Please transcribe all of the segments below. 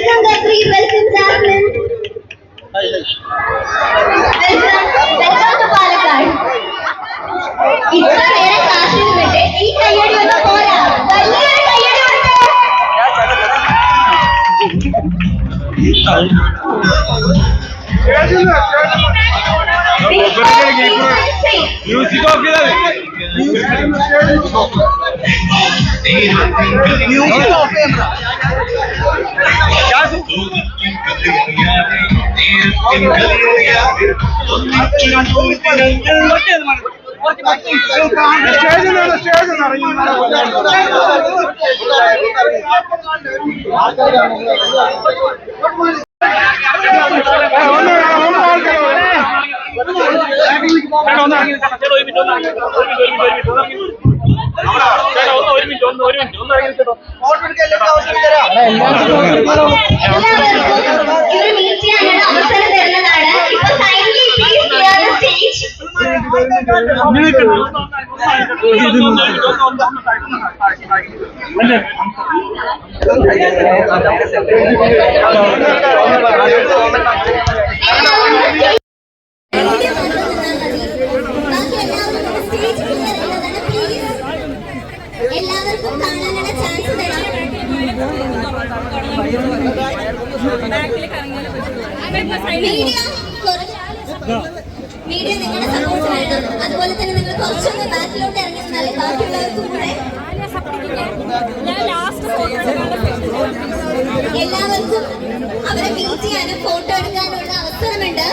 Welcome Gabri, welcome Jasmine. Welcome to Palakkad. ഇത്ര നേരം കാശിന് വിട്ട് ഈ കയ്യടി ഒന്നും പോരാ, വലിയൊരു കയ്യടി മ്യൂസിക് ഓഫ് എല്ലാവർക്കും കാണാനുള്ള ചാൻസ് തരാം. മീഡിയ നിങ്ങളുടെ സപ്പോർട്ട് വേണം. അതുപോലെ തന്നെ നിങ്ങൾ കുറച്ചൊന്ന് ബാക്കിലോട്ട് ഇറങ്ങി നിന്നാലേ ബാക്കിയുള്ളവർക്കും കൂടെ എല്ലാവർക്കും അവരെ മീറ്റ് ചെയ്യാനും ഫോട്ടോ എടുക്കാനുള്ള അവസരമുണ്ട്.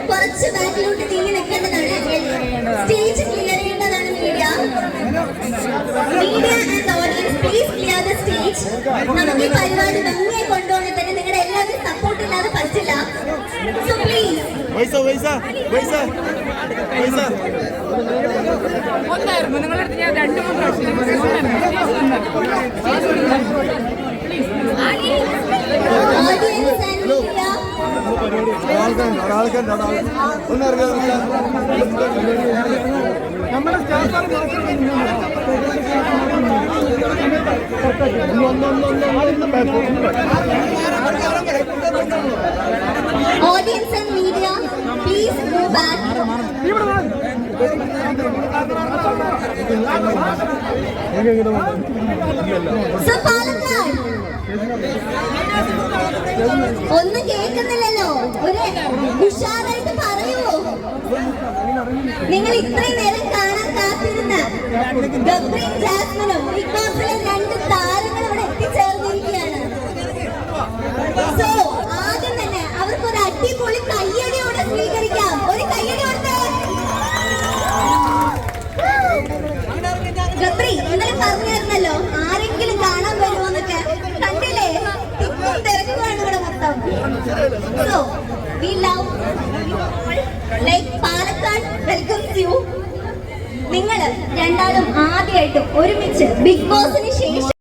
കുറച്ച് ബാക്കിലോട്ട് നീങ്ങി നിൽക്കേണ്ടതാണ്. സ്റ്റേജ് ക്ലിയർ ചെയ്യേണ്ടതാണ് media. Media and audience please clear the stage. നമുക്ക് ഈ പരിപാടി ഭംഗിയായി കൊണ്ടുപോകണം. തന്നെ നിങ്ങളുടെ എല്ലാവരും സപ്പോർട്ട് ഇല്ലാതെ പറ്റില്ല. സോ പ്ലീസ് ഒന്നായിരുന്നു നിങ്ങളടുത്ത് ഞാൻ 2-3 പ്രാവശ്യം audience and media, please move back. So Palakkad, ഒന്നും കേൾക്കുന്നില്ലല്ലോ. ഒരു ഉഷാറായിട്ട് പറയൂ. നിങ്ങൾ ഇത്രയും നേരം കാണാൻ കാത്തിരുന്ന ഗബ്രിയും ജാസ്മിനും ബിഗ് ബോസിലെ 2 താരങ്ങൾ ഇവിടെ എത്തിച്ചേർന്നിരിക്കുകയാണ്. സോ ആദ്യം തന്നെ അവർക്ക് ഒരു അടിപൊളി കയ്യടിയോടെ സ്വീകരിക്കാം. ഒരു കയ്യടി കൊടുത്തേ. ഗബ്രി ഇന്നലെ പറഞ്ഞായിരുന്നല്ലോ ആരെങ്കിലും കാണാൻ വരുമോന്നൊക്കെ. കണ്ടില്ലേ, തിരക്കുമാണ് ഇവിടെ മൊത്തം. So we love like Palakkad welcomes U. നിങ്ങൾ രണ്ടാളും ആദ്യമായിട്ടും ഒരുമിച്ച് ബിഗ് ബോസിന് ശേഷം